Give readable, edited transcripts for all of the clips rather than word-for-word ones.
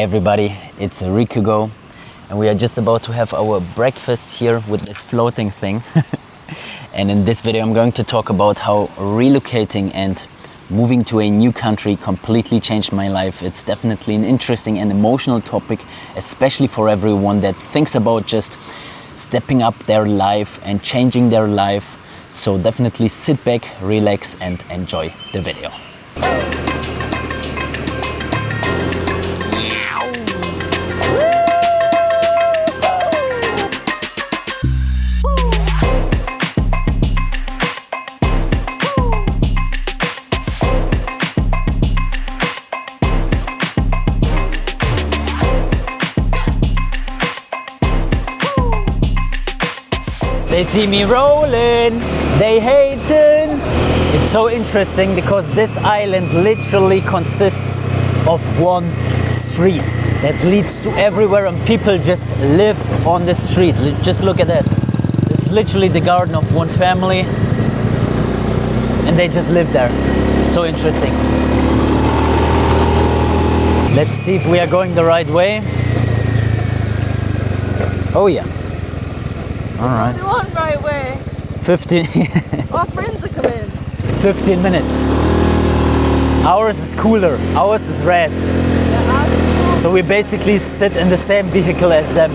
Hey everybody, it's Rico and we are just about to have our breakfast here with this floating thing. And in this video I'm going to talk about how relocating and moving to a new country completely changed my life. It's definitely an interesting and emotional topic, especially for everyone that thinks about just stepping up their life and changing their life. So definitely sit back, relax and enjoy the video. They see me rolling, they hating. It's so interesting because this island literally consists of one street that leads to everywhere and people just live on the street. Just look at that. It's literally the garden of one family and they just live there. So interesting. Let's see if we are going the right way. Oh yeah. All right. We're on right way. 15. Our friends are coming. 15 minutes. Ours is cooler. Ours is red. Yeah, so we basically sit in the same vehicle as them.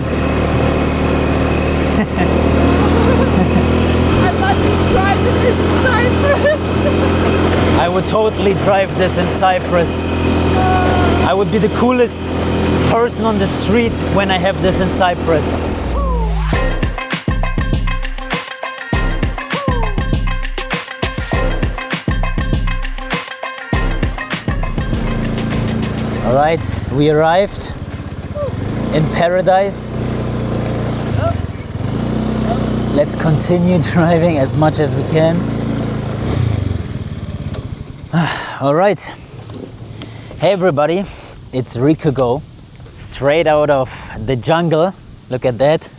I might be driving this in Cyprus. I would totally drive this in Cyprus. I would be the coolest person on the street when I have this in Cyprus. Alright, we arrived in paradise. Let's continue driving as much as we can. Alright. Hey everybody, it's Rico, straight out of the jungle. Look at that.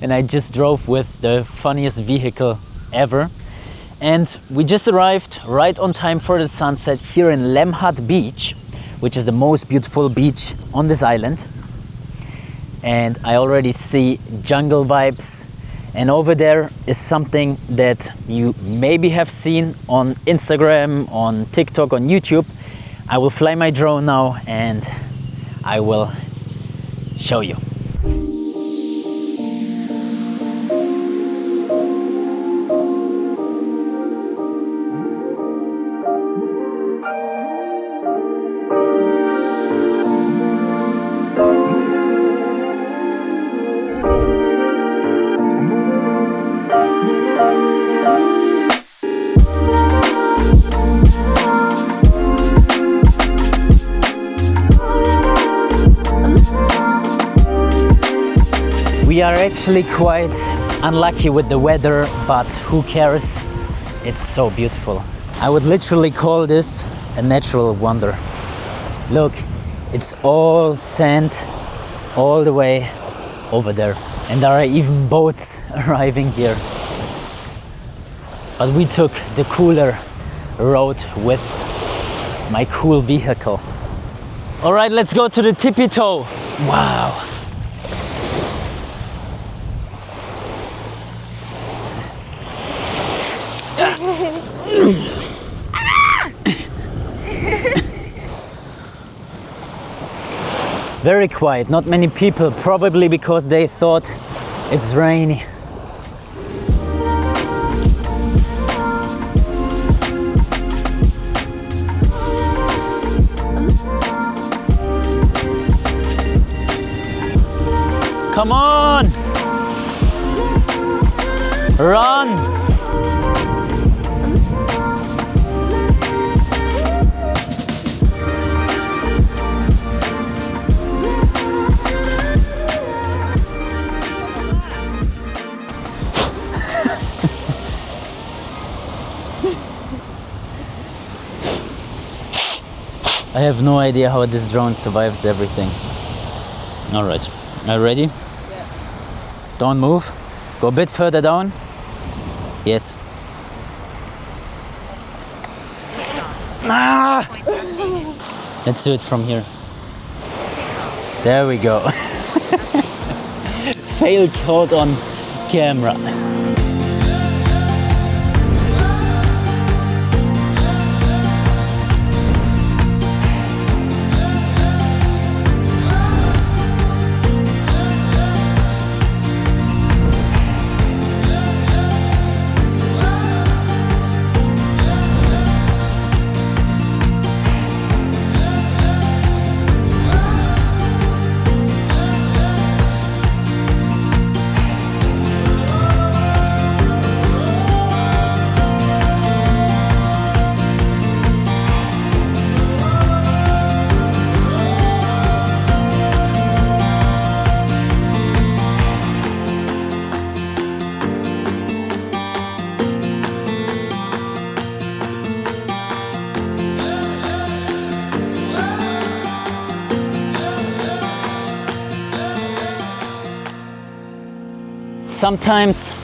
And I just drove with the funniest vehicle ever. And we just arrived right on time for the sunset here in Laem Had Beach, which is the most beautiful beach on this island. And I already see jungle vibes. And over there is something that you maybe have seen on Instagram, on TikTok, on YouTube. I will fly my drone now and I will show you. We are actually quite unlucky with the weather, but who cares? It's so beautiful. I would literally call this a natural wonder. Look, it's all sand all the way over there. And there are even boats arriving here. But we took the cooler road with my cool vehicle. All right, let's go to the tippy toe. Wow. Very quiet, not many people, probably because they thought it's rainy. Come on! Run! I have no idea how this drone survives everything. All right, are you ready? Yeah. Don't move. Go a bit further down. Yes. Ah! Let's do it from here. There we go. Fail caught on camera. Sometimes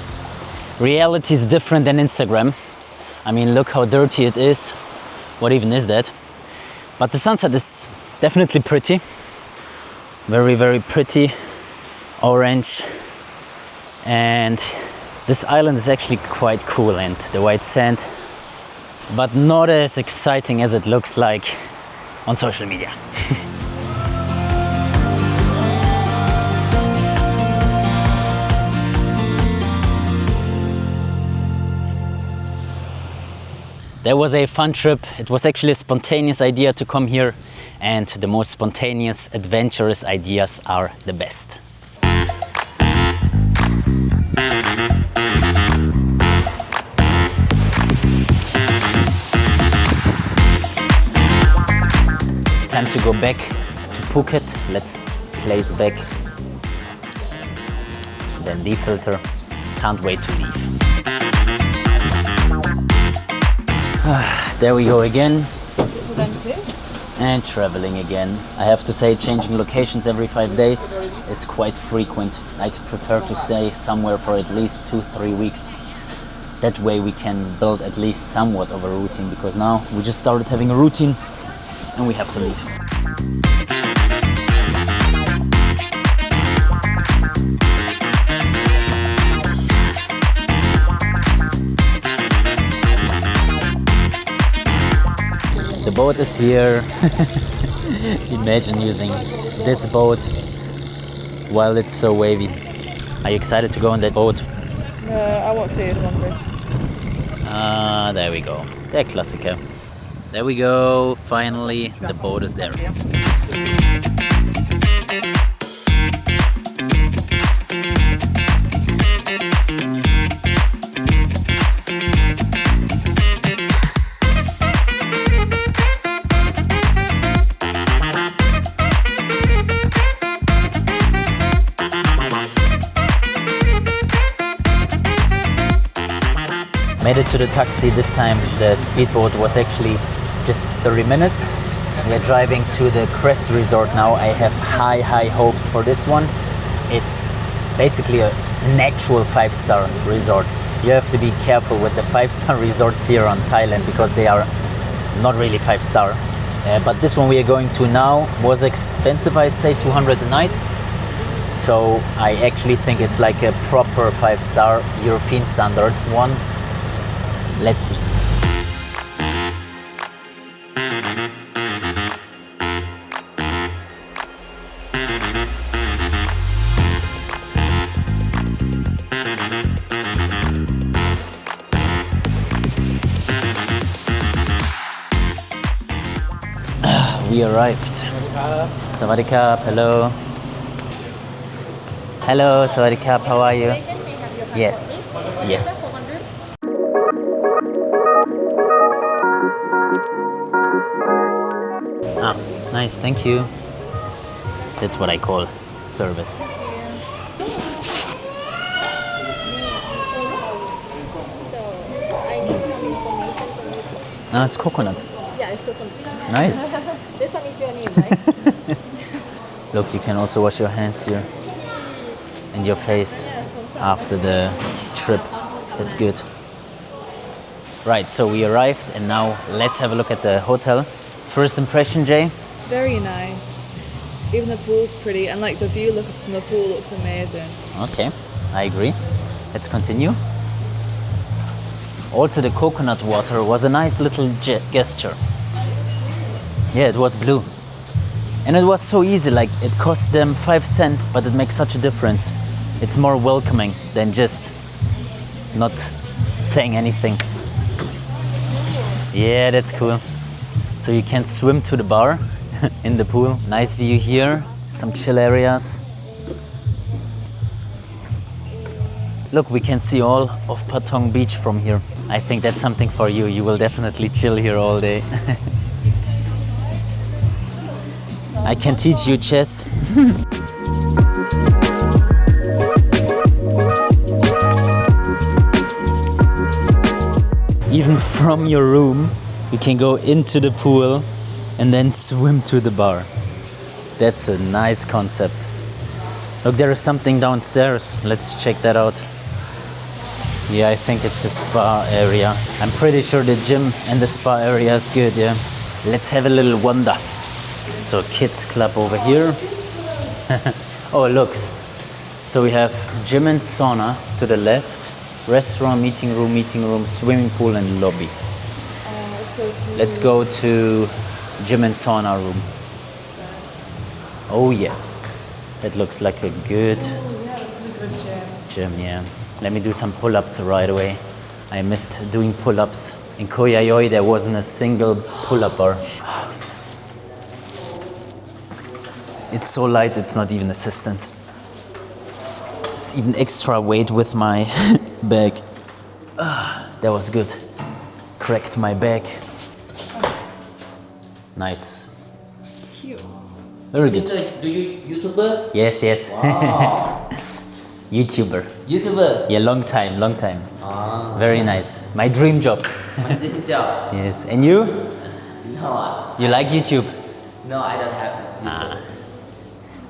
reality is different than Instagram. I mean, look how dirty it is. What even is that? But the sunset is definitely pretty. Very, very pretty. Orange. And this island is actually quite cool, and the white sand, but not as exciting as it looks like on social media. That was a fun trip. It was actually a spontaneous idea to come here, and the most spontaneous, adventurous ideas are the best. Time to go back to Phuket. Let's place back. Then defilter. Can't wait to leave. There we go again. And traveling again. I have to say, changing locations every 5 days is quite frequent. I'd prefer to stay somewhere for at least 2-3 weeks. That way we can build at least somewhat of a routine, because now we just started having a routine and we have to leave. The boat is here. Imagine using this boat while it's so wavy. Are you excited to go on that boat? I want food, I'm hungry. There we go. Der Klassiker. There we go. Finally, the boat is there. Made it to the taxi. This time the speedboat was actually just 30 minutes. We are driving to the Crest Resort now. I have high hopes for this one. It's basically an actual 5-star resort. You have to be careful with the 5-star resorts here on Thailand, because they are not really 5-star. But this one we are going to now was expensive, I'd say 200 a night. So I actually think it's like a proper 5-star European standards one. Let's see. We arrived. Sawadee Krap, hello. Hello, Sawadee Krap, how are you? Yes, yes. Ah, nice, thank you. That's what I call service. Ah, it's coconut. Yeah, it's coconut. Nice. This one is your name, right? Look, you can also wash your hands here and your face after the trip. That's good. Right, so we arrived and now let's have a look at the hotel. First impression, Jay? Very nice. Even the pool's pretty, and like the view look from the pool looks amazing. Okay, I agree. Let's continue. Also, the coconut water was a nice little gesture. Yeah, it was blue. And it was so easy, like it cost them 5 cents, but it makes such a difference. It's more welcoming than just not saying anything. Yeah, that's cool. So you can swim to the bar in the pool. Nice view here, some chill areas. Look, we can see all of Patong Beach from here. I think that's something for you. You will definitely chill here all day. I can teach you chess. Even from your room, you can go into the pool and then swim to the bar. That's a nice concept. Look, there is something downstairs. Let's check that out. Yeah, I think it's a spa area. I'm pretty sure the gym and the spa area is good, yeah. Let's have a little wander. So kids club over here. Oh, look. So we have gym and sauna to the left, restaurant, meeting room, swimming pool and lobby. So cool. Let's go to gym and sauna room. Oh yeah, that looks like a good gym, yeah. Let me do some pull-ups right away. I missed doing pull-ups. In Koh Yayoi there wasn't a single pull-up bar. It's so light, it's not even assistance. It's even extra weight with my bag. That was good. Cracked my back. Nice. Cute. Very good. Do you YouTuber? Yes, yes. Wow. YouTuber. YouTuber? Yeah, long time. Ah. Very nice. My dream job. My dream job? Yes. And you? No. You like YouTube? No, I don't have YouTube.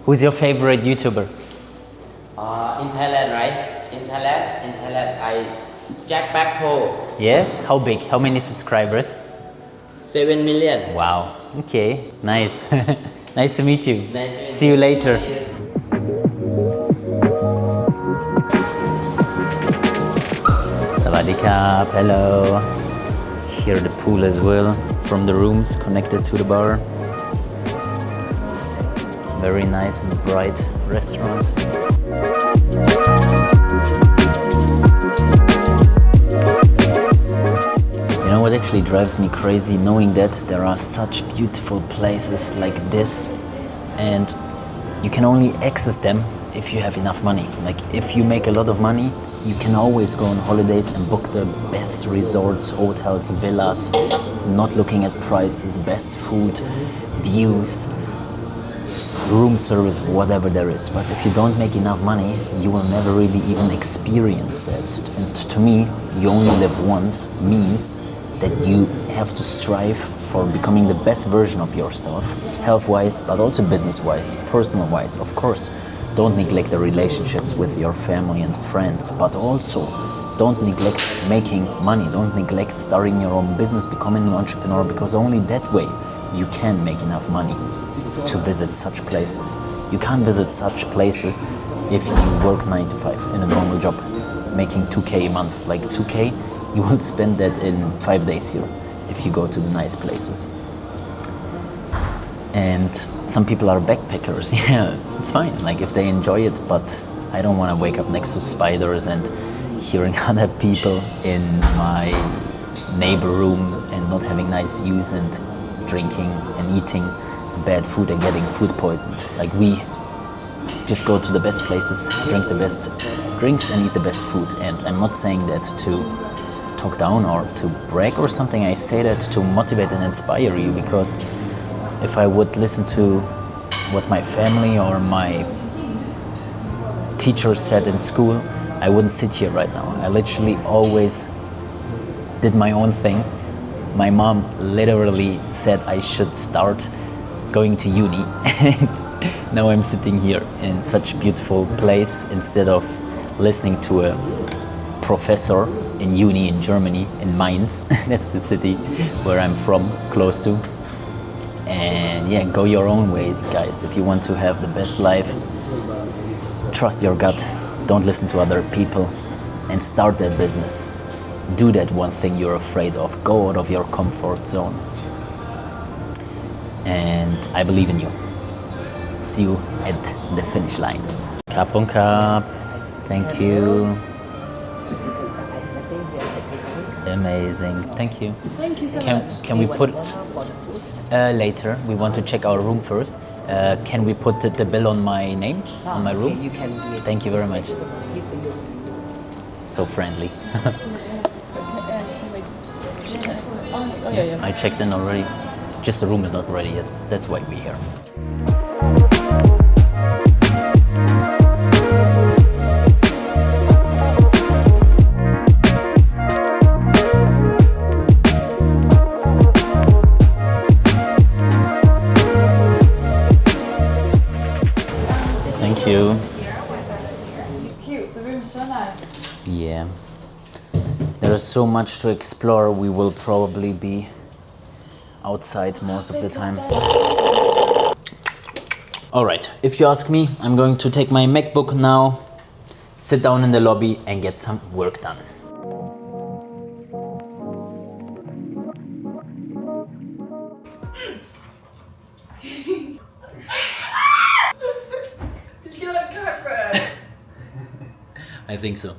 Who's your favorite YouTuber? In Thailand, right? In Thailand, I Jack Backpo. Yes? How big? How many subscribers? 7 million. Wow. Okay. Nice. Nice to meet you. Nice to meet See you later. Sawadee krap. Hello. Here the pool as well. From the rooms connected to the bar. Very nice and bright restaurant. You know what actually drives me crazy? Knowing that there are such beautiful places like this and you can only access them if you have enough money. Like if you make a lot of money, you can always go on holidays and book the best resorts, hotels, villas, not looking at prices, best food, views, room service, whatever there is. But if you don't make enough money, you will never really even experience that. And to me, you only live once means that you have to strive for becoming the best version of yourself, health-wise, but also business-wise, personal-wise. Of course, don't neglect the relationships with your family and friends, but also don't neglect making money. Don't neglect starting your own business, becoming an entrepreneur, because only that way you can make enough money to visit such places. You can't visit such places if you work 9 to 5 in a normal job, making 2K a month. Like 2K, you will spend that in 5 days here if you go to the nice places. And some people are backpackers. Yeah, it's fine, like if they enjoy it, but I don't want to wake up next to spiders and hearing other people in my neighbor room and not having nice views and drinking and eating bad food and getting food poisoned. Like we just go to the best places, drink the best drinks and eat the best food. And I'm not saying that to talk down or to brag or something. I say that to motivate and inspire you, because if I would listen to what my family or my teachers said in school, I wouldn't sit here right now. I literally always did my own thing. My mom literally said I should start going to uni, and now I'm sitting here in such a beautiful place instead of listening to a professor in uni in Germany, in Mainz. That's the city where I'm from, close to. And yeah, go your own way, guys. If you want to have the best life, trust your gut. Don't listen to other people and start that business. Do that one thing you're afraid of. Go out of your comfort zone. And I believe in you. See you at the finish line. Cup on cup. Thank you. Amazing. Thank you. Thank you so Can, much. can we put later? We want to check our room first. Can we put the bill on my name, on my room? You can do it. Thank you very much. Please will So friendly. Oh, yeah. I checked in already. Just the room is not ready yet. That's why we're here. Thank you. It's cute. The room's so nice. Yeah. There is so much to explore. We will probably be outside most of the time. All right, if you ask me, I'm going to take my MacBook now, sit down in the lobby and get some work done. Did you like cat bread? I think so.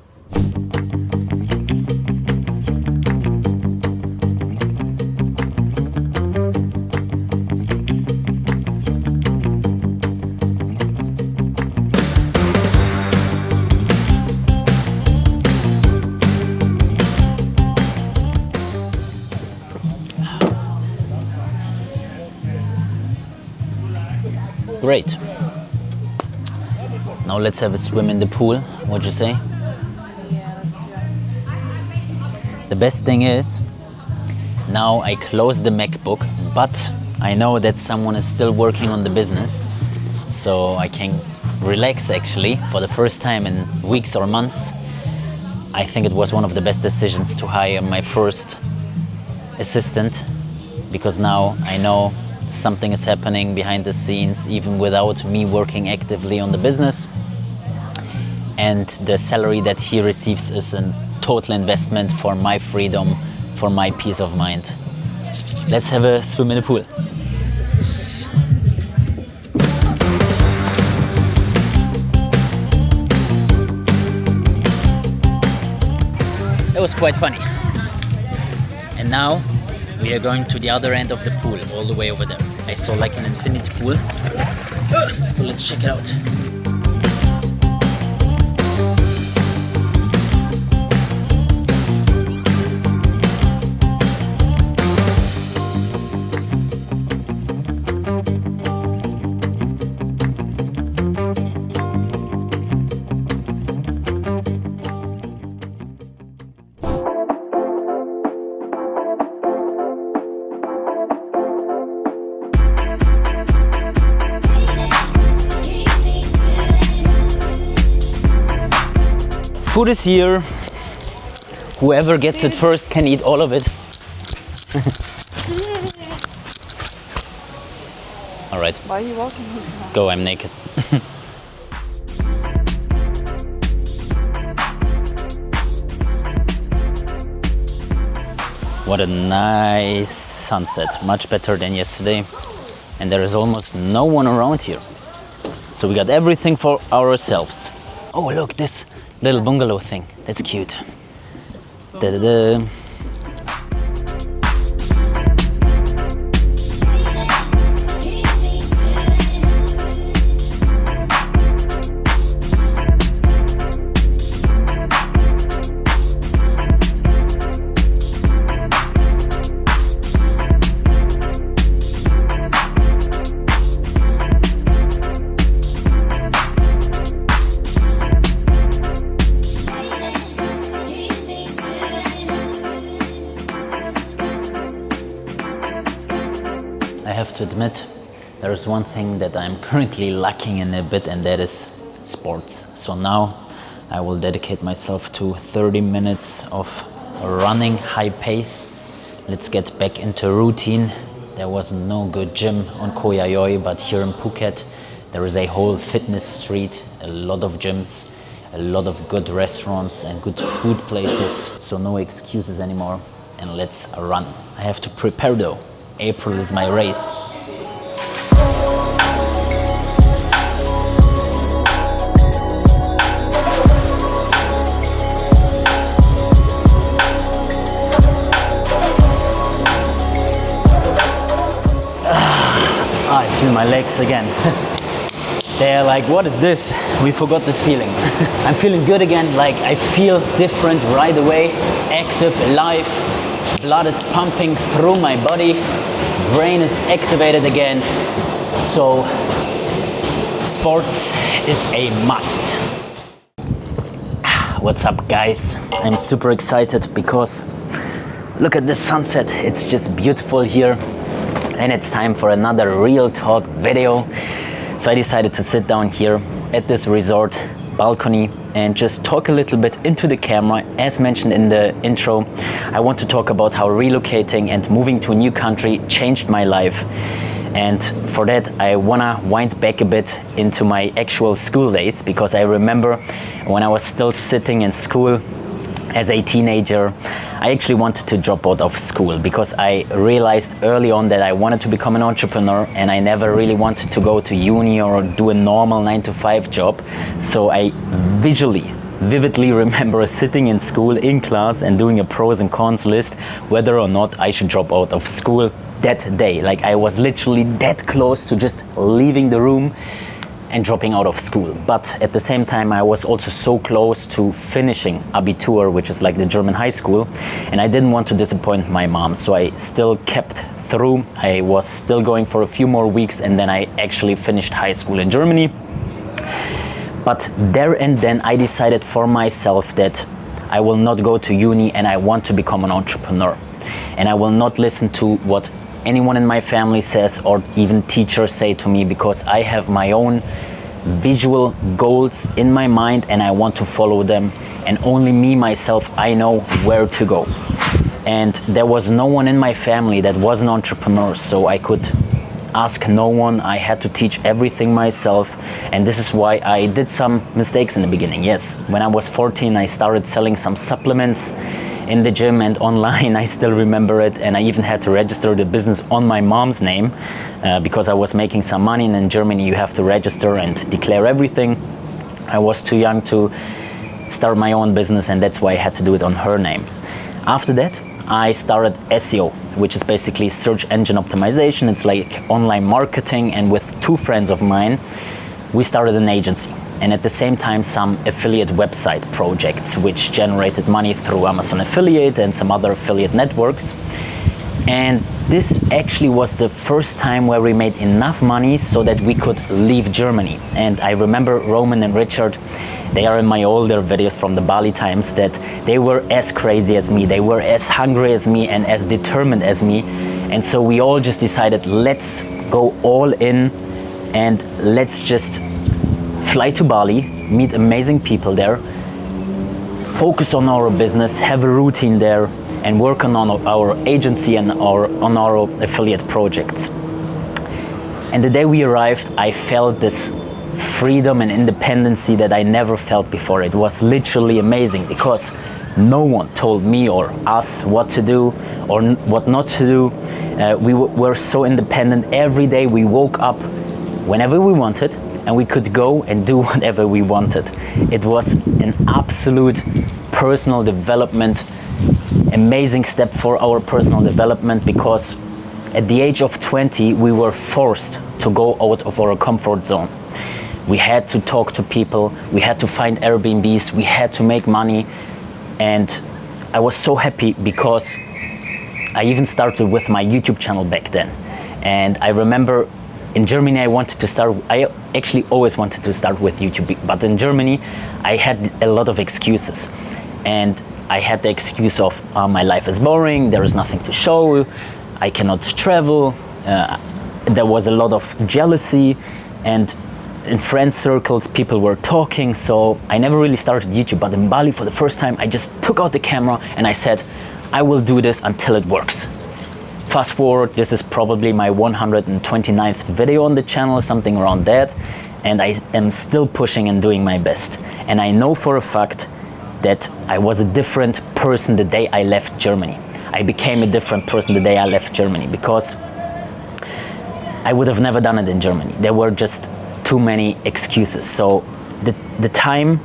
Great. Now let's have a swim in the pool. What'd you say? Yeah, let's do it. The best thing is, now I close the MacBook, but I know that someone is still working on the business, so I can relax actually for the first time in weeks or months. I think it was one of the best decisions to hire my first assistant, because now I know something is happening behind the scenes even without me working actively on the business. And the salary that he receives is a total investment for my freedom, for my peace of mind. Let's have a swim in the pool. That was quite funny. And now we are going to the other end of the pool, all the way over there. I saw like an infinity pool. So let's check it out. Food is here. Whoever gets it first can eat all of it. All right. Why are you walking? Go, I'm naked. What a nice sunset, much better than yesterday. And there is almost no one around here. So we got everything for ourselves. Oh, look, this little bungalow thing. That's cute. Da-da-da. I have to admit, there is one thing that I'm currently lacking in a bit, and that is sports. So now I will dedicate myself to 30 minutes of running high pace. Let's get back into routine. There was no good gym on Koh Yayoi, but here in Phuket, there is a whole fitness street, a lot of gyms, a lot of good restaurants and good food places. So no excuses anymore, and let's run. I have to prepare though. April is my race. I feel my legs again. They're like, what is this? We forgot this feeling. I'm feeling good again, like I feel different right away, active, alive. Blood is pumping through my body, brain is activated again. So sports is a must. What's up guys? I'm super excited because look at the sunset, it's just beautiful here. And it's time for another real talk video. So I decided to sit down here at this resort balcony and just talk a little bit into the camera. As mentioned in the intro, I want to talk about how relocating and moving to a new country changed my life. And for that, I wanna wind back a bit into my actual school days, because I remember when I was still sitting in school as a teenager, I actually wanted to drop out of school because I realized early on that I wanted to become an entrepreneur, and I never really wanted to go to uni or do a normal 9-to-5 job. So I vividly remember sitting in school in class and doing a pros and cons list whether or not I should drop out of school that day. Like I was literally that close to just leaving the room and dropping out of school. But at the same time, I was also so close to finishing Abitur, which is like the German high school, and I didn't want to disappoint my mom, so I still kept through. I was still going for a few more weeks, and then I actually finished high school in Germany. But there and then I decided for myself that I will not go to uni and I want to become an entrepreneur. And I will not listen to what anyone in my family says or even teachers say to me, because I have my own visual goals in my mind and I want to follow them, and only me myself, I know where to go. And there was no one in my family that was an entrepreneur, so I could ask no one. I had to teach everything myself, and this is why I did some mistakes in the beginning. Yes, when I was 14 I started selling some supplements in the gym and online. I still remember it, and I even had to register the business on my mom's name because I was making some money, and in Germany you have to register and declare everything. I was too young to start my own business, and that's why I had to do it on her name. After that I started SEO, which is basically search engine optimization. It's like online marketing, and with two friends of mine we started an agency, and at the same time some affiliate website projects which generated money through Amazon affiliate and some other affiliate networks. And this actually was the first time where we made enough money so that we could leave Germany. And I remember Roman and Richard, they are in my older videos from the Bali times, that they were as crazy as me, they were as hungry as me and as determined as me. And so we all just decided, let's go all in and let's just fly to Bali, meet amazing people there, focus on our business, have a routine there, and work on our agency and on our affiliate projects. And the day we arrived, I felt this freedom and independency that I never felt before. It was literally amazing because no one told me or us what to do or what not to do. We were so independent. Every day we woke up whenever we wanted, and we could go and do whatever we wanted. It was an absolute personal development, amazing step for our personal development, because at the age of 20 we were forced to go out of our comfort zone. We had to talk to people, we had to find Airbnbs, we had to make money, and I was so happy because I even started with my YouTube channel back then. And I remember in Germany I actually always wanted to start with YouTube, but in Germany I had a lot of excuses. And I had the excuse of my life is boring, there is nothing to show, I cannot travel. There was a lot of jealousy, and in friend circles people were talking, so I never really started YouTube. But in Bali, for the first time, I just took out the camera and I said, I will do this until it works. fast forward, this is probably my 129th video on the channel, something around that, and I am still pushing and doing my best. And I know for a fact that I was a different person the day I left Germany. I became a different person the day I left Germany, because I would have never done it in Germany. There were just too many excuses. So the time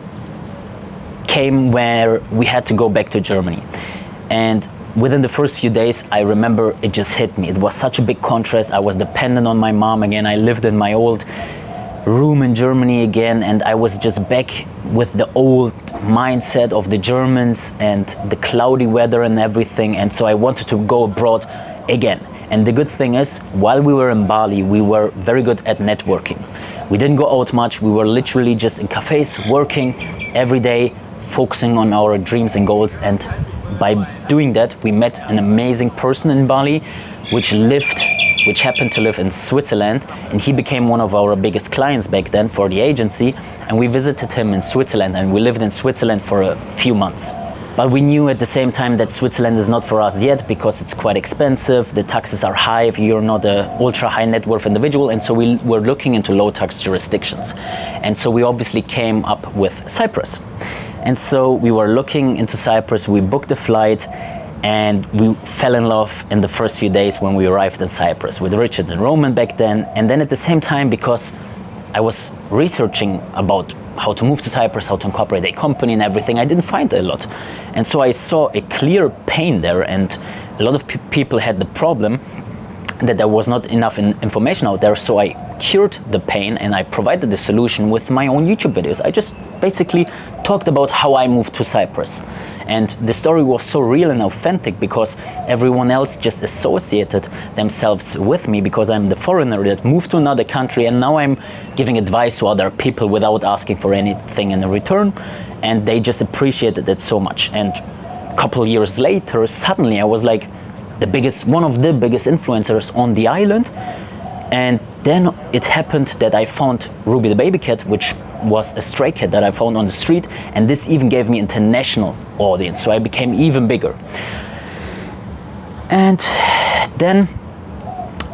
came where we had to go back to Germany. And within the first few days, I remember it just hit me. It was such a big contrast. I was dependent on my mom again. I lived in my old room in Germany again, and I was just back with the old mindset of the Germans and the cloudy weather and everything. And so I wanted to go abroad again. And the good thing is, while we were in Bali, we were very good at networking. We didn't go out much. We were literally just in cafes, working every day, focusing on our dreams and goals. And by doing that, we met an amazing person in Bali, which happened to live in Switzerland, and he became one of our biggest clients back then for the agency. And we visited him in Switzerland, and we lived in Switzerland for a few months. But we knew at the same time that Switzerland is not for us yet, because it's quite expensive. The taxes are high if you're not an ultra high net worth individual. And so we were looking into low tax jurisdictions. And so we obviously came up with Cyprus. And so we were looking into Cyprus, we booked a flight, and we fell in love in the first few days when we arrived in Cyprus with Richard and Roman back then. And then at the same time, because I was researching about how to move to Cyprus, how to incorporate a company and everything, I didn't find a lot. And so I saw a clear pain there, and a lot of people had the problem that there was not enough information out there. So I cured the pain, and I provided the solution with my own YouTube videos. I just basically talked about how I moved to Cyprus. And the story was so real and authentic, because everyone else just associated themselves with me, because I'm the foreigner that moved to another country, and now I'm giving advice to other people without asking for anything in return. And they just appreciated it so much. And a couple of years later, suddenly I was like one of the biggest influencers on the island. And then it happened that I found Ruby the baby cat, which was a stray cat that I found on the street, and this even gave me international audience, so I became even bigger. And then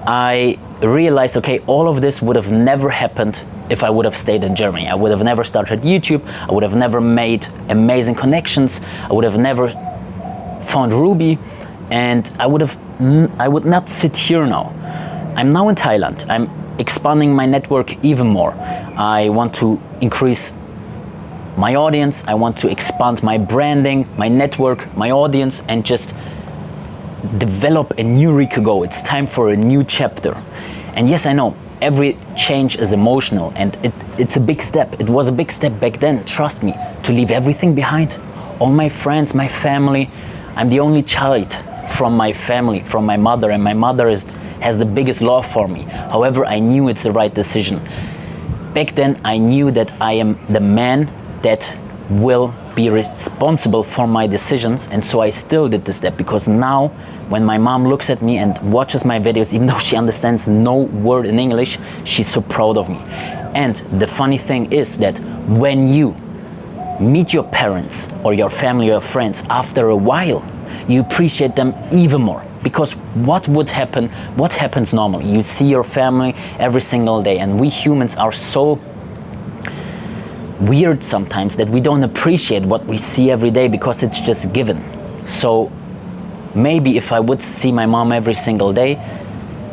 I realized, okay, all of this would have never happened if I would have stayed in Germany. I would have never started YouTube, I would have never made amazing connections, I would have never found Ruby, and I would not sit here now. I'm now in Thailand. I'm expanding my network even more. I want to increase my audience. I want to expand my branding, my network, my audience, and just develop a new Rico Go. It's time for a new chapter. And yes, I know every change is emotional, and it's a big step. It was a big step back then, trust me, to leave everything behind. All my friends, my family. I'm the only child from my family, from my mother, and my mother has the biggest love for me. However, I knew it's the right decision. Back then, I knew that I am the man that will be responsible for my decisions, and so I still did this step, because now when my mom looks at me and watches my videos, even though she understands no word in English, she's so proud of me. And the funny thing is that when you meet your parents or your family or friends after a while, you appreciate them even more. Because what happens normally? You see your family every single day, and we humans are so weird sometimes that we don't appreciate what we see every day, because it's just given. So maybe if I would see my mom every single day,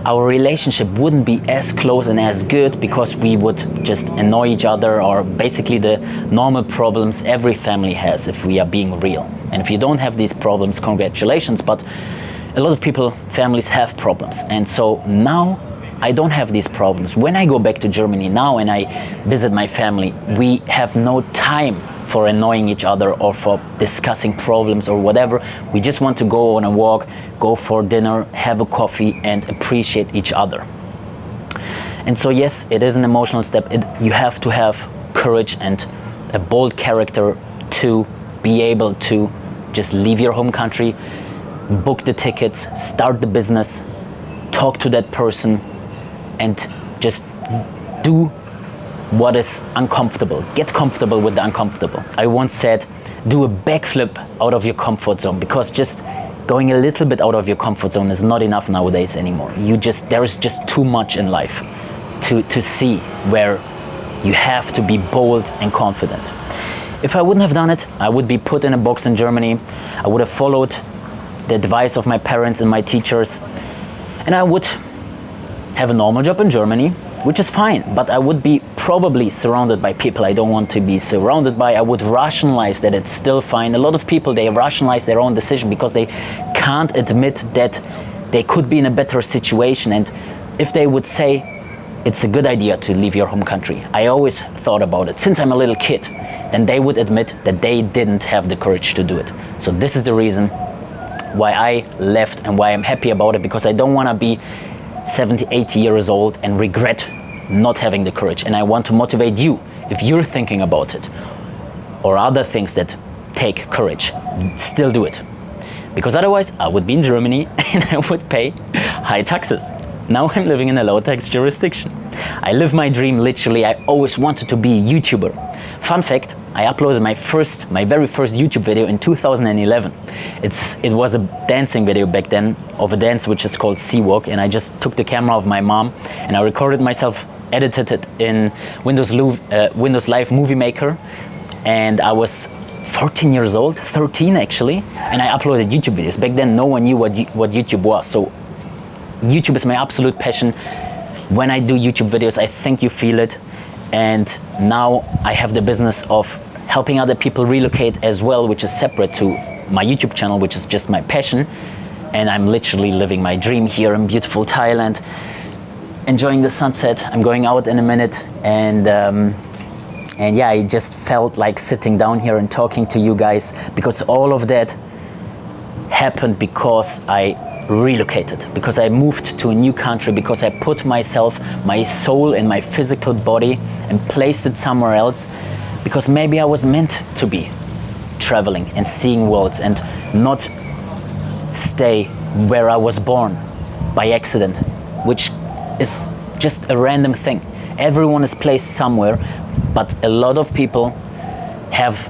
our relationship wouldn't be as close and as good, because we would just annoy each other, or basically the normal problems every family has, if we are being real. And if you don't have these problems, congratulations, but a lot of families have problems. And so now I don't have these problems. When I go back to Germany now and I visit my family, we have no time for annoying each other or for discussing problems or whatever. We just want to go on a walk, go for dinner, have a coffee, and appreciate each other. And so yes, it is an emotional step. You have to have courage and a bold character to be able to just leave your home country, book the tickets, start the business, talk to that person, and just do what is uncomfortable. Get comfortable with the uncomfortable. I once said, do a backflip out of your comfort zone, because just going a little bit out of your comfort zone is not enough nowadays anymore. There is just too much in life to see where you have to be bold and confident. If I wouldn't have done it, I would be put in a box in Germany. I would have followed the advice of my parents and my teachers, and I would have a normal job in Germany, which is fine, but I would be probably surrounded by people I don't want to be surrounded by. I would rationalize that it's still fine. A lot of people, they rationalize their own decision because they can't admit that they could be in a better situation. And if they would say it's a good idea to leave your home country, I always thought about it since I'm a little kid, then they would admit that they didn't have the courage to do it. So this is the reason why I left and why I'm happy about it, because I don't want to be 70, 80 years old and regret not having the courage. And I want to motivate you, if you're thinking about it or other things that take courage, still do it. Because otherwise I would be in Germany and I would pay high taxes. Now I'm living in a low tax jurisdiction. I live my dream, literally. I always wanted to be a YouTuber. Fun fact, I uploaded my very first YouTube video in 2011. It was a dancing video back then of a dance which is called Sea Walk, and I just took the camera of my mom and I recorded myself, edited it in Windows Live Movie Maker, and I was 14 years old, 13 actually, and I uploaded YouTube videos. Back then no one knew what YouTube was, so YouTube is my absolute passion. When I do YouTube videos, I think you feel it. And now I have the business of helping other people relocate as well, which is separate to my YouTube channel, which is just my passion. And I'm literally living my dream here in beautiful Thailand, enjoying the sunset. I'm going out in a minute, and yeah, I just felt like sitting down here and talking to you guys, because all of that happened because I relocated, because I moved to a new country, because I put myself, my soul and my physical body and placed it somewhere else, because maybe I was meant to be traveling and seeing worlds and not stay where I was born by accident, which is just a random thing. Everyone is placed somewhere, but a lot of people have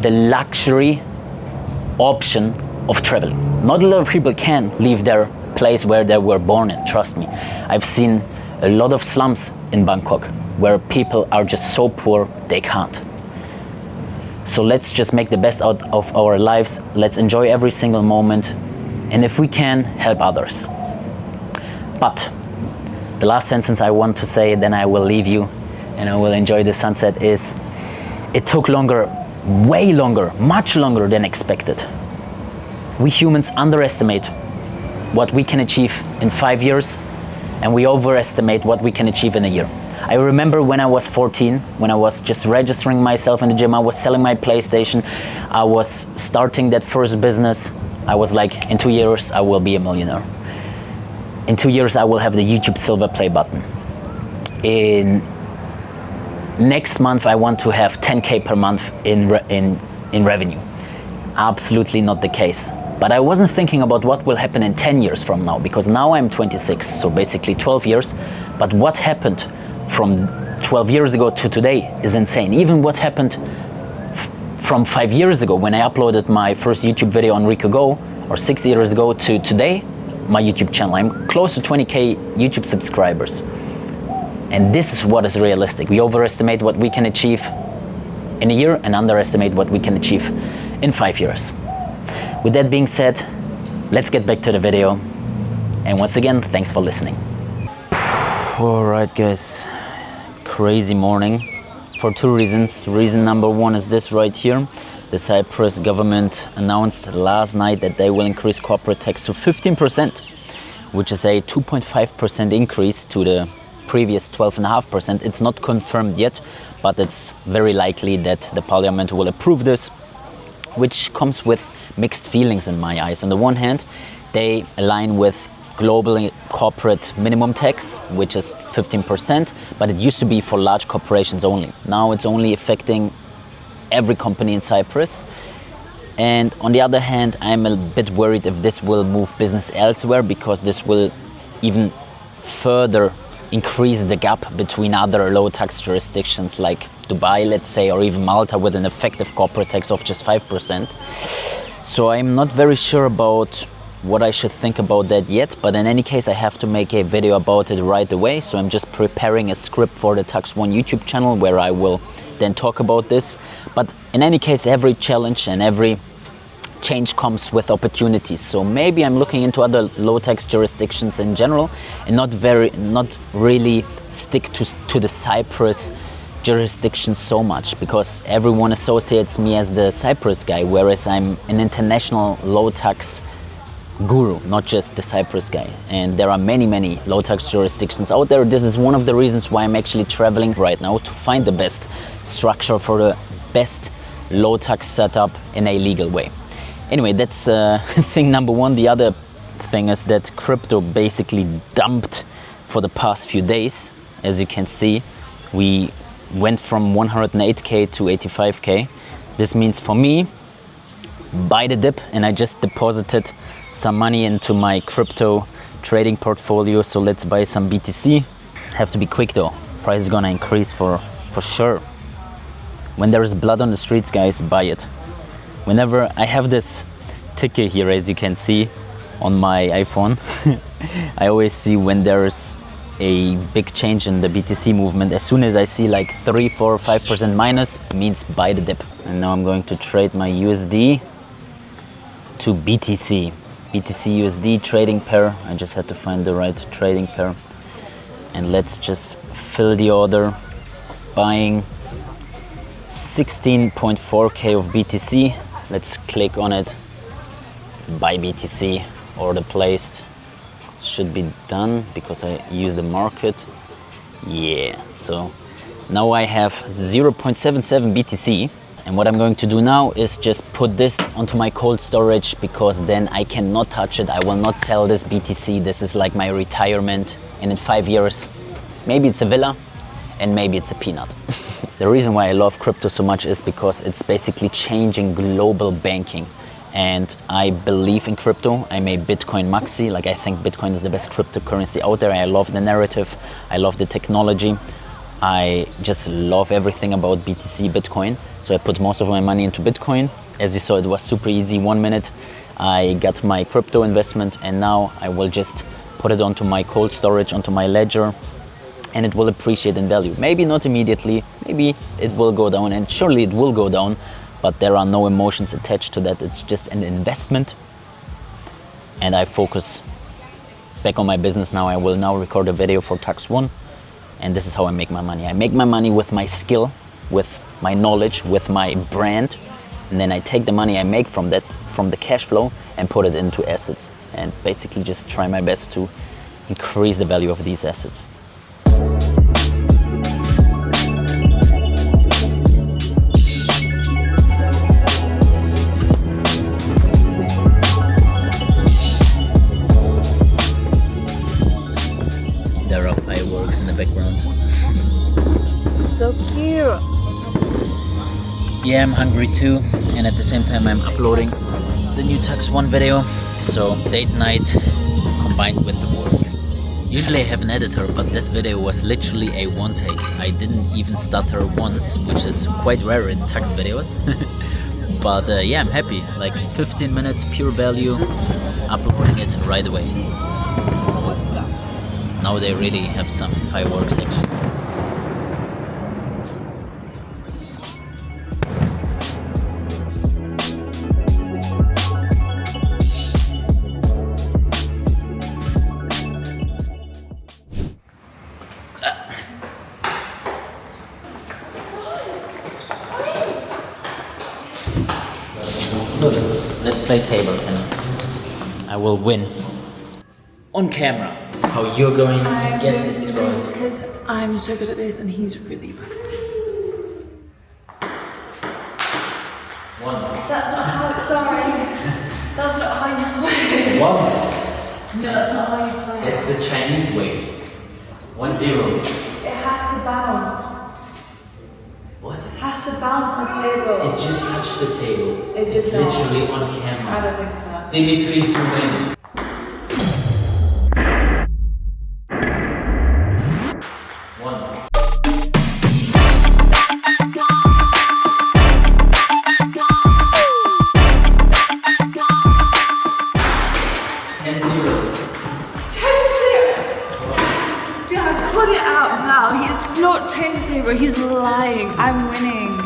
the luxury option of traveling. Not a lot of people can leave their place where they were born in, trust me. I've seen a lot of slums in Bangkok where people are just so poor they can't. So let's just make the best out of our lives. Let's enjoy every single moment, and if we can, help others. But the last sentence I want to say, then I will leave you and I will enjoy the sunset, is it took longer, way longer, much longer than expected. We humans underestimate what we can achieve in 5 years, and we overestimate what we can achieve in a year. I remember when I was 14, when I was just registering myself in the gym, I was selling my PlayStation, I was starting that first business. I was like, in 2 years I will be a millionaire. In 2 years I will have the YouTube silver play button. In next month I want to have 10K per month in revenue. Absolutely not the case. But I wasn't thinking about what will happen in 10 years from now, because now I'm 26, so basically 12 years. But what happened from 12 years ago to today is insane. Even what happened from 5 years ago when I uploaded my first YouTube video on Rico Go, or 6 years ago, to today, my YouTube channel. I'm close to 20K YouTube subscribers. And this is what is realistic. We overestimate what we can achieve in a year and underestimate what we can achieve in 5 years. With that being said, let's get back to the video. And once again, thanks for listening. All right, guys, crazy morning for two reasons. Reason number one is this right here. The Cyprus government announced last night that they will increase corporate tax to 15%, which is a 2.5% increase to the previous 12.5%. It's not confirmed yet, but it's very likely that the parliament will approve this, which comes with mixed feelings in my eyes. On the one hand, they align with global corporate minimum tax, which is 15%, but it used to be for large corporations only. Now it's only affecting every company in Cyprus. And on the other hand, I'm a bit worried if this will move business elsewhere, because this will even further increase the gap between other low tax jurisdictions like Dubai, let's say, or even Malta, with an effective corporate tax of just 5%. So I'm not very sure about what I should think about that yet, but in any case I have to make a video about it right away. So I'm just preparing a script for the Tux1 YouTube channel where I will then talk about this. But in any case, every challenge and every change comes with opportunities. So maybe I'm looking into other low tax jurisdictions in general and not really stick to the Cyprus jurisdiction so much, because everyone associates me as the Cyprus guy, whereas I'm an international low tax guru, not just the Cyprus guy. And there are many low tax jurisdictions out there. This is one of the reasons why I'm actually traveling right now, to find the best structure for the best low tax setup in a legal way. Anyway, that's thing number one. The other thing is that crypto basically dumped for the past few days. As you can see, we went from 108k to 85k. This means for me, buy the dip, and I just deposited some money into my crypto trading portfolio. So let's buy some BTC. Have to be quick though. Price is gonna increase for sure. When there is blood on the streets, guys, buy it. Whenever I have this ticker here, as you can see on my iPhone, I always see when there's a big change in the BTC movement. As soon as I see like 3, 4, 5% minus, means buy the dip. And now I'm going to trade my USD to BTC. BTC USD trading pair. I just had to find the right trading pair. And let's just fill the order, buying 16.4k of BTC. Let's click on it, buy BTC, order placed. Should be done because I use the market. Yeah, so now I have 0.77 BTC, and what I'm going to do now is just put this onto my cold storage, because then I cannot touch it. I will not sell this BTC. This is like my retirement, and in 5 years maybe it's a villa and maybe it's a peanut. The reason why I love crypto so much is because it's basically changing global banking. And I believe in crypto. I'm a Bitcoin maxi. Like, I think Bitcoin is the best cryptocurrency out there. I love the narrative. I love the technology. I just love everything about BTC, Bitcoin. So I put most of my money into Bitcoin. As you saw, it was super easy. 1 minute, I got my crypto investment, and now I will just put it onto my cold storage, onto my ledger, and it will appreciate in value. Maybe not immediately, maybe it will go down, and surely it will go down, but there are no emotions attached to that. It's just an investment, and I focus back on my business now. I will now record a video for Tux1, and this is how I make my money. I make my money with my skill, with my knowledge, with my brand, and then I take the money I make from that, from the cash flow, and put it into assets, and basically just try my best to increase the value of these assets. There are fireworks in the background. So cute. Yeah, I'm hungry too, and at the same time I'm uploading the new Tux1 video. So date night combined with the work. Usually I have an editor, but this video was literally a one take. I didn't even stutter once, which is quite rare in Tux videos. But yeah, I'm happy. Like 15 minutes, pure value, uploading it right away. Now they really have some fireworks action. Let's play table tennis. I will win. On camera. How you're going to get this right. Because I'm so good at this and he's really bad at this. One. That's not how it's sorry. That's not how you play. One. No, that's not how you play. It's the Chinese way. 1-0. It has to bounce. What? It has to bounce on the table. It just touched the table. It did it's not. literally on I camera. don't think so. Dimitri is winning. lying. I'm winning.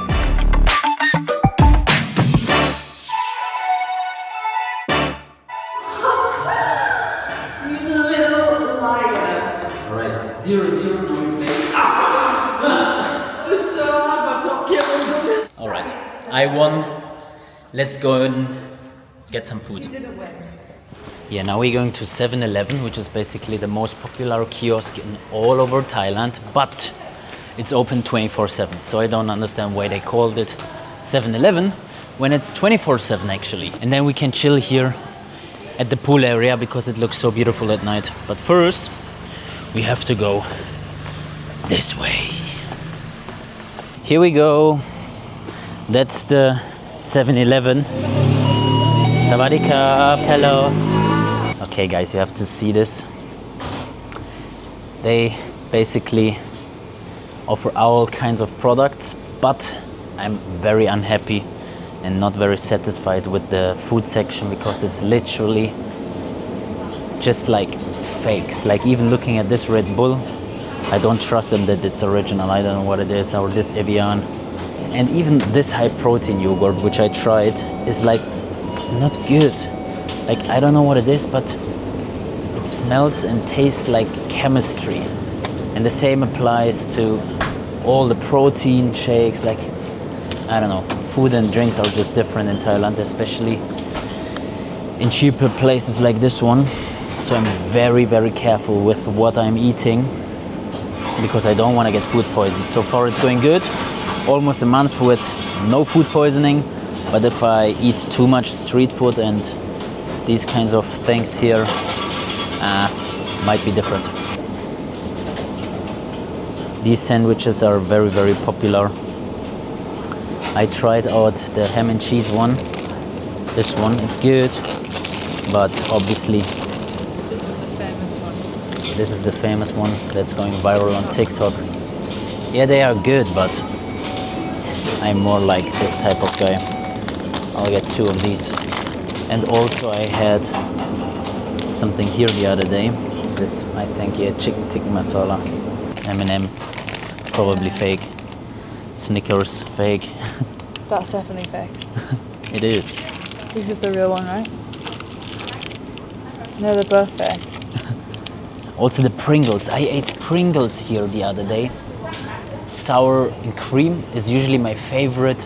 You little liar. Alright, 0-0, now we play. Alright, I won. Let's go and get some food. You didn't win. Yeah, now we're going to 7-Eleven, which is basically the most popular kiosk in all over Thailand, but it's open 24/7. So I don't understand why they called it 7-Eleven when it's 24/7 actually. And then we can chill here at the pool area because it looks so beautiful at night. But first, we have to go this way. Here we go. That's the 7-Eleven. Sawadee-ka, hello. Okay guys, you have to see this. They basically offer all kinds of products, but I'm very unhappy and not very satisfied with the food section because it's literally just like fakes. Like even looking at this Red Bull, I don't trust them that it's original. I don't know what it is, or this Evian. And even this high protein yogurt, which I tried, is like not good. Like I don't know what it is, but it smells and tastes like chemistry. And the same applies to all the protein shakes. Like I don't know, food and drinks are just different in Thailand, especially in cheaper places like this one. So I'm very, very careful with what I'm eating because I don't want to get food poisoned. So far it's going good. Almost a month with no food poisoning. But if I eat too much street food and these kinds of things here, might be different. These sandwiches are very, very popular. I tried out the ham and cheese one. This one, it's good, but obviously This is the famous one. this is the famous one that's going viral on TikTok. Yeah, they are good, but I'm more like this type of guy. I'll get 2 of these. And also I had something here the other day. This, I think, yeah, chicken tikka masala. M&M's, probably fake. Snickers, fake. That's definitely fake. It is. This is the real one, right? No, they're both fake. Also the Pringles. I ate Pringles here the other day. Sour and cream is usually my favorite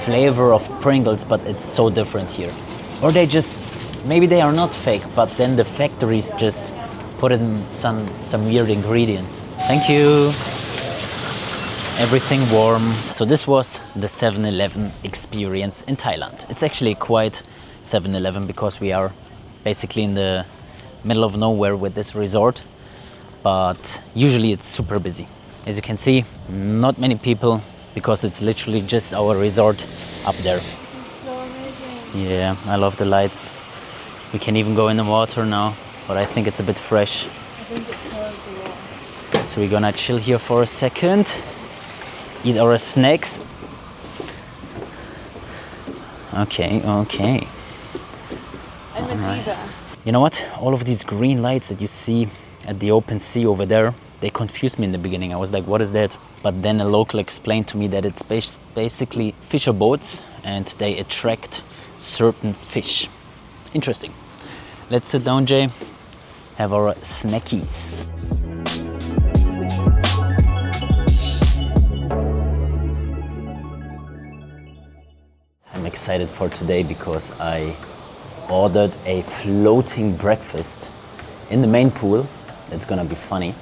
flavor of Pringles, but it's so different here. Or they just, maybe they are not fake, but then the factories just put in some weird ingredients. Thank you. Everything warm. So this was the 7-Eleven experience in Thailand. It's actually a quiet 7-Eleven because we are basically in the middle of nowhere with this resort, but usually it's super busy. As you can see, not many people because it's literally just our resort up there. It's so amazing. Yeah, I love the lights. We can even go in the water now, but I think it's a bit fresh. I think it's horrible. So we're gonna chill here for a second, eat our snacks. Okay. I'm a diva. You know what? All of these green lights that you see at the open sea over there, they confused me in the beginning. I was like, what is that? But then a local explained to me that it's basically fisher boats and they attract certain fish. Interesting. Let's sit down, Jay, have our snackies. I'm excited for today because I ordered a floating breakfast in the main pool. It's gonna be funny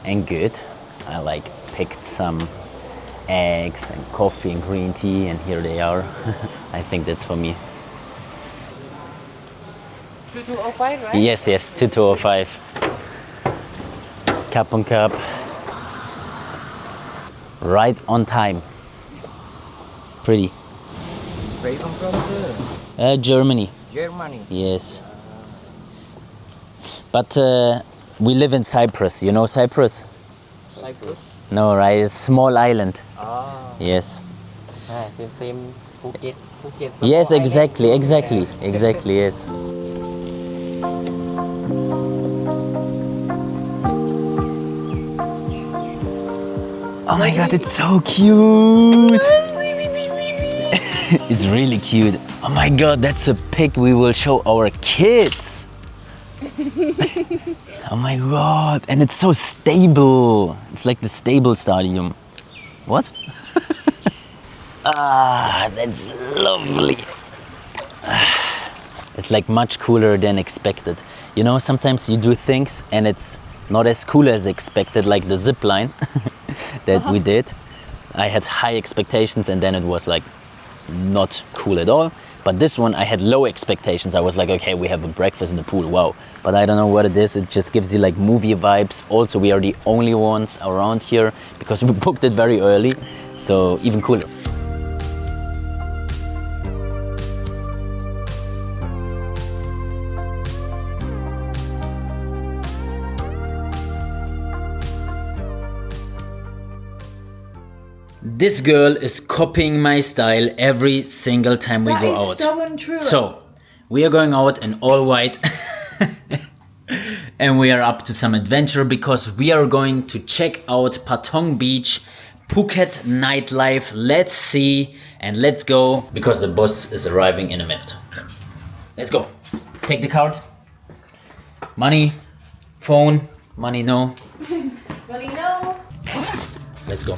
and good. I picked some eggs and coffee and green tea, and here they are. I think that's for me. 2205, right? Yes, 2205. Cup on cup. Right on time. Pretty. Where you come from, sir? Germany. Germany. Yes. But we live in Cyprus. You know Cyprus? Cyprus. No, right? It's a small island. Ah, Yes. same Phuket. Phuket. Yes, Island. exactly, yes. Oh my god, it's so cute. It's really cute. Oh my god, that's a pic we will show our kids. Oh my god, and it's so stable. It's like the stable stadium. What? Ah, that's lovely. It's like much cooler than expected. You know, sometimes you do things and it's not as cool as expected, like the zip line that we did. I had high expectations and then it was like not cool at all. But this one I had low expectations. I was like, okay, we have a breakfast in the pool, wow. But I don't know what it is. It just gives you like movie vibes. Also, we are the only ones around here because we booked it very early. So even cooler. This girl is copying my style every single time we go out. That is so untrue. So, we are going out in all white and we are up to some adventure because we are going to check out Patong Beach, Phuket Nightlife. Let's see and let's go because the bus is arriving in a minute. Let's go. Take the card. Money, phone, money no. Money, no. Let's go.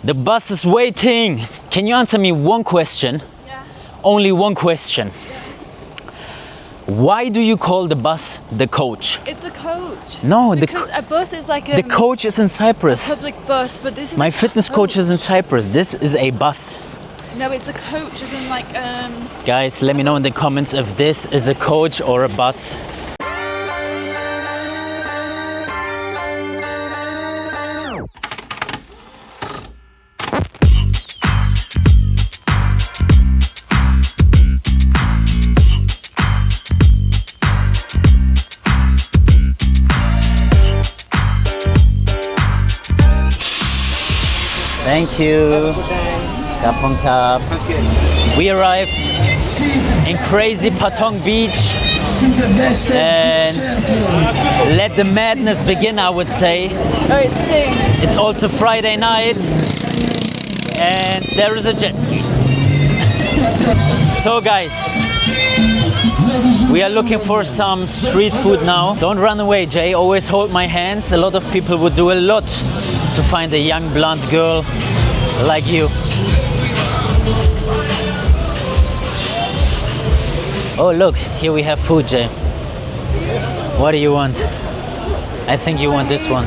The bus is waiting. Can you answer me one question? Yeah. Only one question. Yeah. Why do you call the bus the coach? It's a coach. No, because a bus is like the coach is in Cyprus. a public bus, but this is My a fitness coach is in Cyprus. This is a bus. No, it's a coach, as in like Guys, let me know in the comments if this is a coach or a bus. Thank you. Kapong Kap. We arrived in crazy Patong Beach and let the madness begin, I would say. oh, it stinks. It's also Friday night and there is a jet ski. So guys, we are looking for some street food now. Don't run away, Jay. Always hold my hands. A lot of people would do a lot to find a young blonde girl like you. Oh look, here we have food, Jay. What do you want? I think you want this one.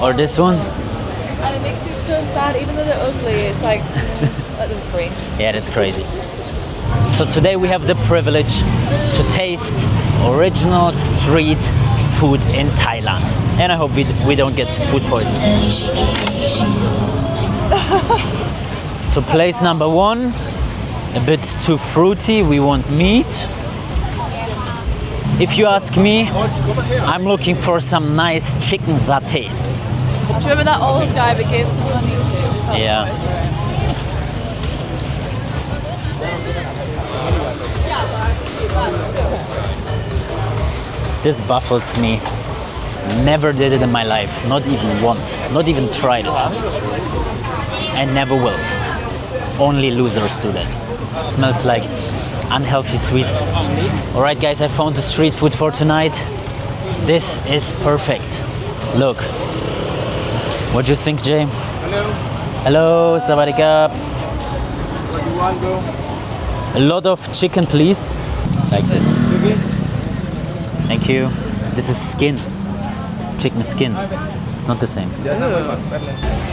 Or this one? And it makes me so sad, even though they're ugly. It's like, let them free. Yeah, that's crazy. So today we have the privilege to taste original street food in Thailand. And I hope we don't get food poisoning. So place number one, a bit too fruity, we want meat. If you ask me, I'm looking for some nice chicken satay. Do you remember that old guy we gave some money to? Yeah. This baffles me. Never did it in my life, not even once, not even tried it. I never will. Only losers do that. It smells like unhealthy sweets. Alright guys, I found the street food for tonight. This is perfect. Look. What do you think, Jay? Hello. Hello, Sawadee-ka. What do you want, bro? A lot of chicken, please. Like this. Thank you. This is skin. Chicken skin. It's not the same.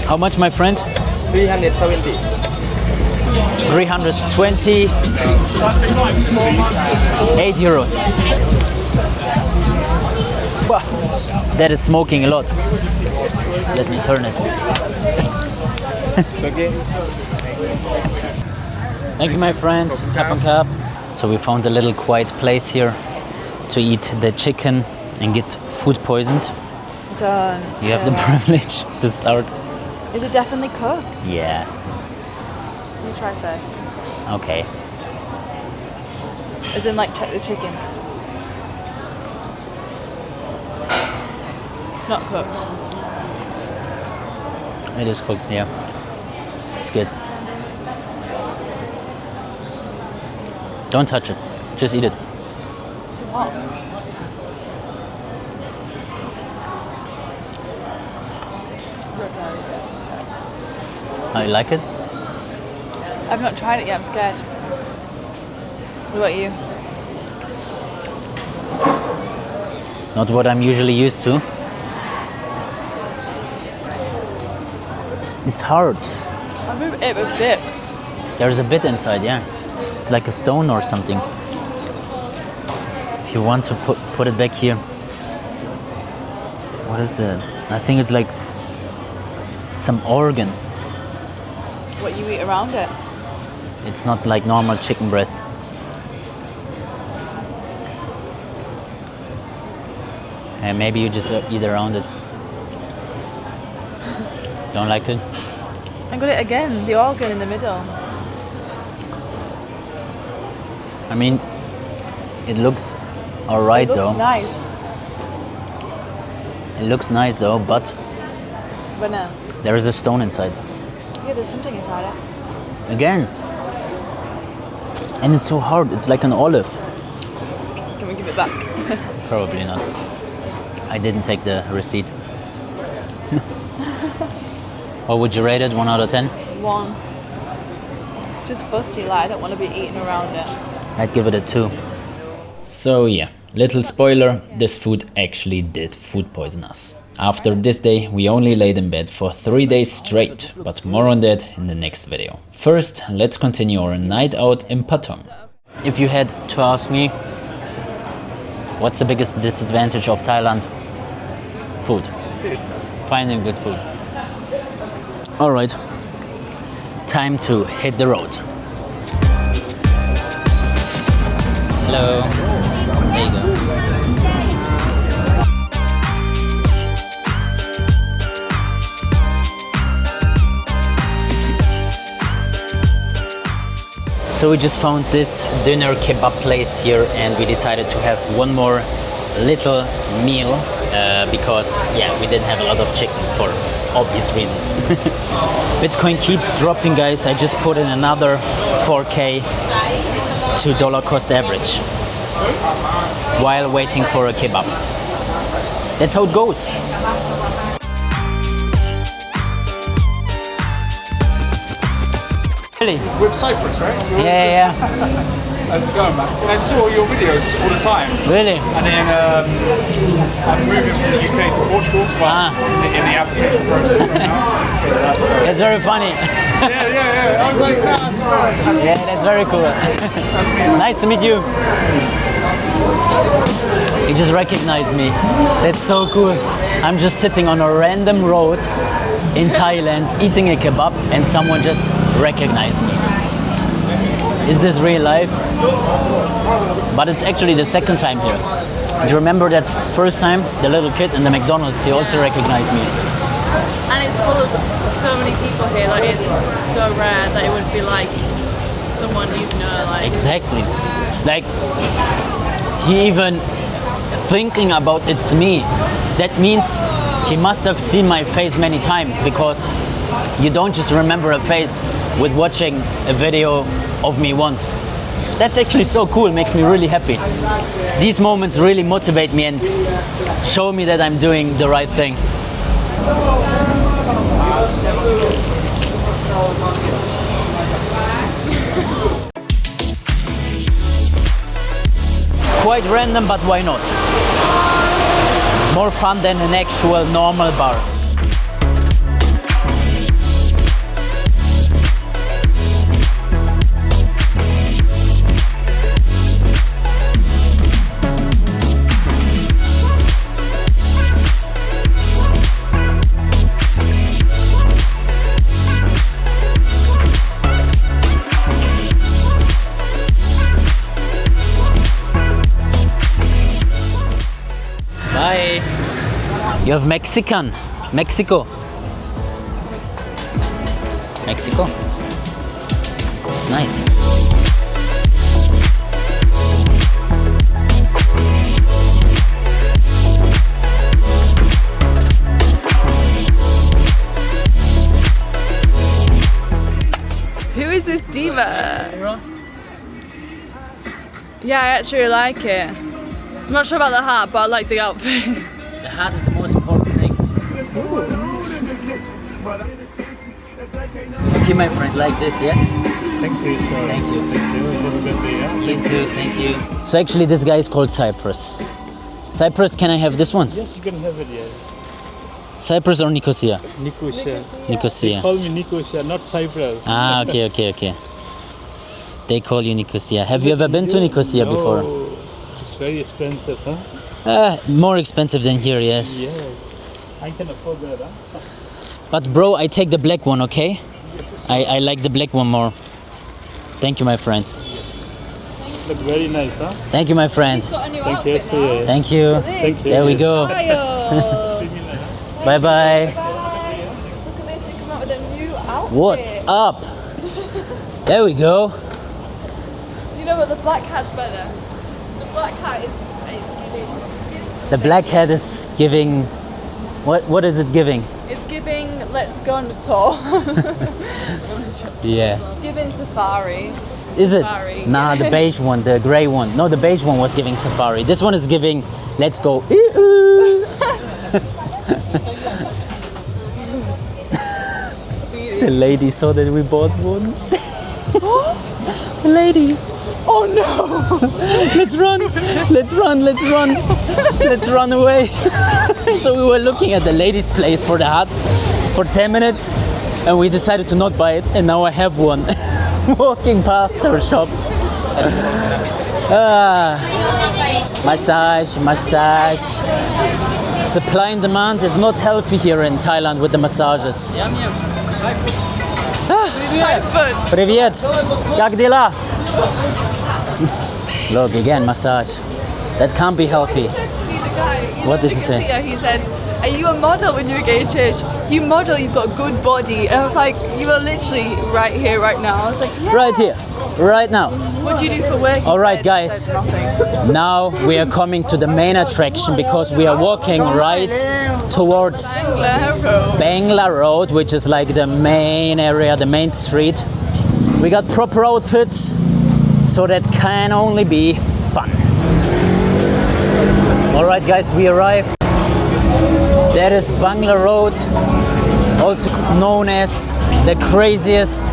How much, my friend? 370. 320. 8 euros. Wow, that is smoking a lot. Let me turn it. Okay. Thank you, my friend. Cap on cap. So we found a little quiet place here to eat the chicken and get food poisoned. Done. You have the privilege to start. Is it definitely cooked? Yeah. You try first. Okay. As in, like, check the chicken. It's not cooked. It is cooked, yeah. It's good. Don't touch it. Just eat it. It's too hot. Oh, you like it? I've not tried it yet, I'm scared. What about you? Not what I'm usually used to. It's hard. I'll move it with dip. There's a bit inside, yeah. It's like a stone or something. If you want to put it back here. What is that? I think it's like some organ. What you eat around it? It's not like normal chicken breast. And maybe you just eat around it. Don't like it? I got it again, the organ in the middle. I mean, it looks alright It looks though. nice. It looks nice though, but But no. there is a stone inside. Yeah, there's something inside it. Again. And it's so hard, it's like an olive. Can we give it back? Probably not. I didn't take the receipt. What would you rate it? 1 out of 10? 1. Just fussy, like I don't want to be eating around it. I'd give it a 2. So yeah, little spoiler, this food actually did food poison us. After this day, we only laid in bed for 3 days straight, but more on that in the next video. First, let's continue our night out in Patong. If you had to ask me, what's the biggest disadvantage of Thailand? Food. Food. Finding good food. Alright, time to hit the road. Hello. There you go. So we just found this dinner kebab place here and we decided to have one more little meal because yeah, we didn't have a lot of chicken for obvious reasons. Bitcoin keeps dropping, guys. I just put in another 4K to dollar cost average while waiting for a kebab. That's how it goes. Really? With Cyprus, right? Yeah. How's it going, man? I saw your videos all the time. Really? And then I'm moving from the UK to Portugal. Well, in the application process right now. That's very funny. Yeah. I was like, nah, it's fine. Yeah, that's very cool. That's me. Nice to meet you. You just recognized me. That's so cool. I'm just sitting on a random road in Thailand eating a kebab and someone just recognized me. Is this real life? But it's actually the second time here. Do you remember that first time? The little kid in the McDonald's, he also recognized me. And it's full of so many people here, like it's so rare that it would be like someone you know, like. Exactly. Like, he even thinking about it's me. That means he must have seen my face many times because you don't just remember a face with watching a video of me once. That's actually so cool, makes me really happy. These moments really motivate me and show me that I'm doing the right thing. Quite random, but why not? More fun than an actual normal bar. Bye. You have Mexico. Mexico. Nice. this diva? Yeah, I actually like it. I'm not sure about the hat, but I like the outfit. The hat is the most important thing. Okay, my friend, like this, yes? Thank you, sir. Thank you. Thank you. Have a good day. Yeah? You too, thank you. So actually this guy is called Cyprus. Cyprus, can I have this one? Yes, you can have it, yeah. Cyprus or Nicosia? Nicosia. Nicosia. Call me Nicosia, not Cyprus. Ah, okay. They call you Nicosia. Have you ever been to Nicosia before? It's very expensive, huh? More expensive than here, yes. Yeah. I can afford that, huh? But bro, I take the black one, okay? I like the black one more. Thank you, my friend. Look very nice, huh? Thank you, my friend. Thank you, sir. Thank you. Thank you. There we go. Bye bye. Look at this, you come out with a new outfit. What's up? There we go. You know what, the black hat's better. The black hat is giving The black hat is giving. What is it giving? It's giving let's go on the tour. Yeah. It's giving safari. Is it? Safari. Nah, the beige one, the grey one. No, the beige one was giving safari. This one is giving let's go. The lady saw that we bought one. The lady. Oh no! Let's run. Let's run away. So we were looking at the lady's place for the hat for 10 minutes and we decided to not buy it, and now I have one. Walking past her shop. Massage. Supply and demand is not healthy here in Thailand with the massages. Привет! Как дела? Look, again, massage. That can't be healthy. What did he say? He said, are you a model when you were going to church? You model, you've got a good body. And I was like, you are literally right here, right now. I was like, yeah. Right here, right now. What do you do for work? He All right, said, guys. I said nothing. Now we are coming to the main attraction because we are walking right towards Bangla Road, which is like the main area, the main street. We got proper outfits, so that can only be fun. All right, guys, we arrived. That is Bangla Road, also known as the craziest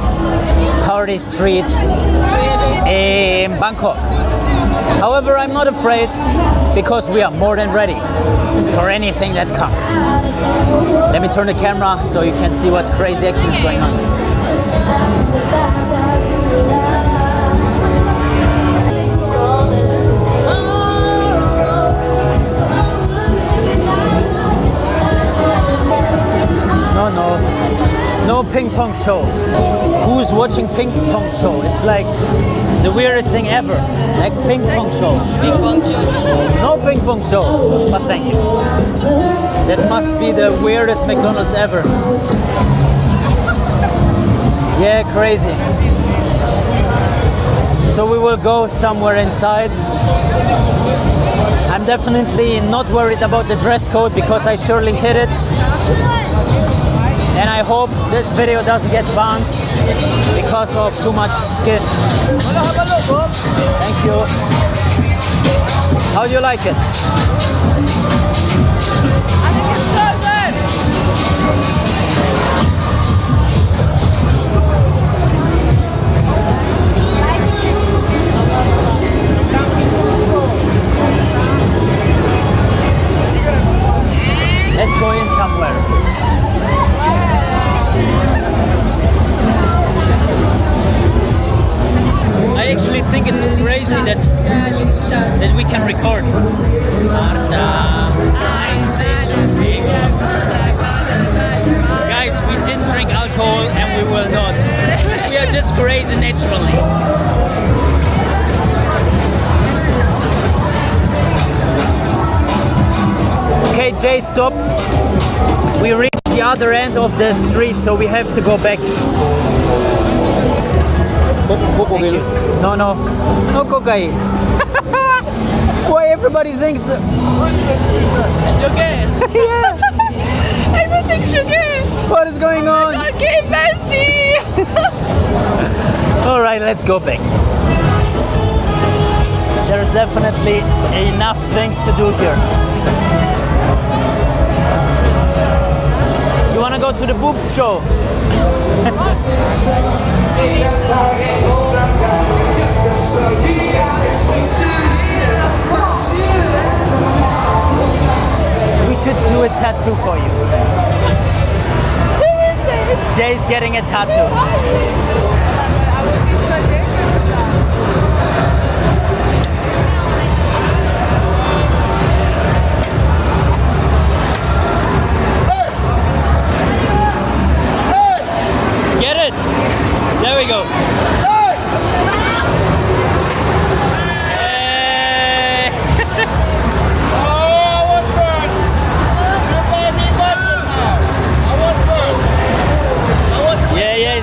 party street in Bangkok. However, I'm not afraid because we are more than ready for anything that comes. Let me turn the camera so you can see what crazy action is going on. No ping pong show. Who's watching ping pong show? It's like the weirdest thing ever. Like ping pong show. No ping pong show. But thank you. That must be the weirdest McDonald's ever. Yeah, crazy. So we will go somewhere inside. I'm definitely not worried about the dress code because I surely hit it. And I hope this video doesn't get banned because of too much skin. Thank you. How do you like it? I think it's so good. Let's go in somewhere. I actually think it's crazy that we can record. Guys, we didn't drink alcohol and we will not. We are just crazy naturally. Okay, Jay, stop. We reached the other end of the street, so we have to go back. Thank you. No cocaine. Why everybody thinks that? You're gay. Yeah. Everyone thinks you're gay. What is going on? I'm gay bestie. All right, let's go back. There's definitely enough things to do here. You wanna go to the boobs show? We should do a tattoo for you. Jay's getting a tattoo. Get it! There we go.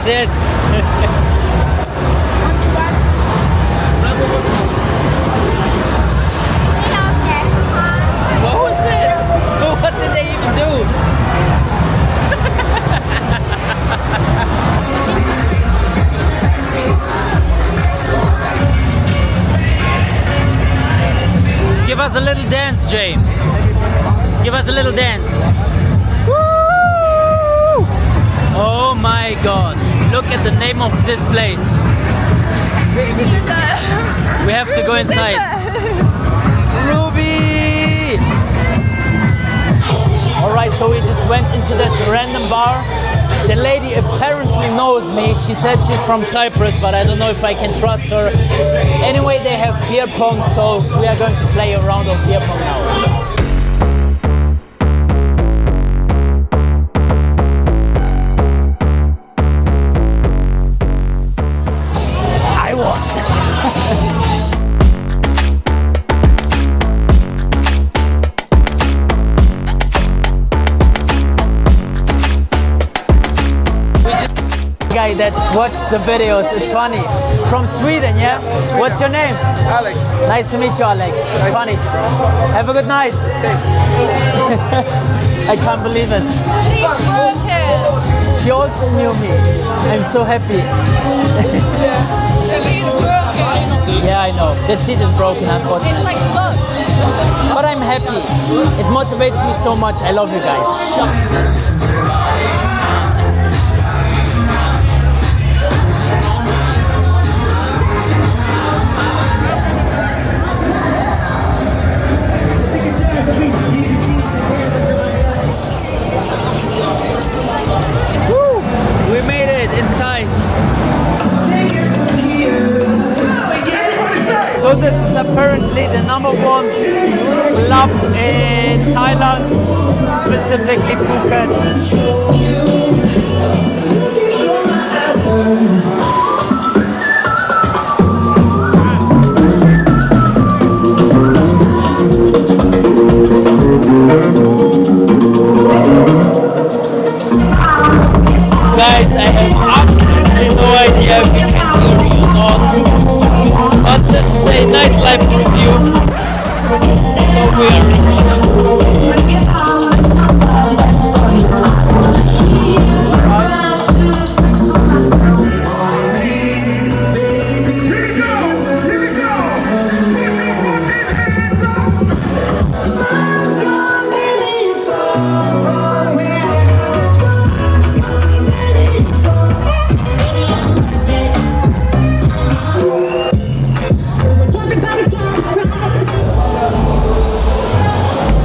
Yes. What was it? What did they even do? Give us a little dance, Jay. Give us a little dance. Woo! Oh my God. Look at the name of this place. We have to go inside. Ruby! Alright, so we just went into this random bar. The lady apparently knows me. She said she's from Cyprus, but I don't know if I can trust her. Anyway, they have beer pong, so we are going to play a round of beer pong now. Guy that watched the videos, it's funny. From Sweden, yeah? What's your name? Alex. Nice to meet you, Alex. Funny. Have a good night. I can't believe it. She also knew me. I'm so happy. Yeah, I know. The seat is broken, unfortunately. But I'm happy. It motivates me so much. I love you guys. Woo! We made it inside. So this is apparently the #1 club in Thailand, specifically Phuket. Guys, I have absolutely no idea if you can hear me or not, but this is a nightlife review, so we are recording.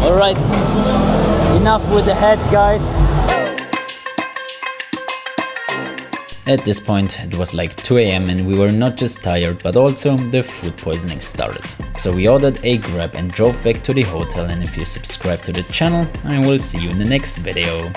Alright, enough with the head, guys. At this point it was like 2 AM and we were not just tired but also the food poisoning started. So we ordered a Grab and drove back to the hotel, and if you subscribe to the channel I will see you in the next video.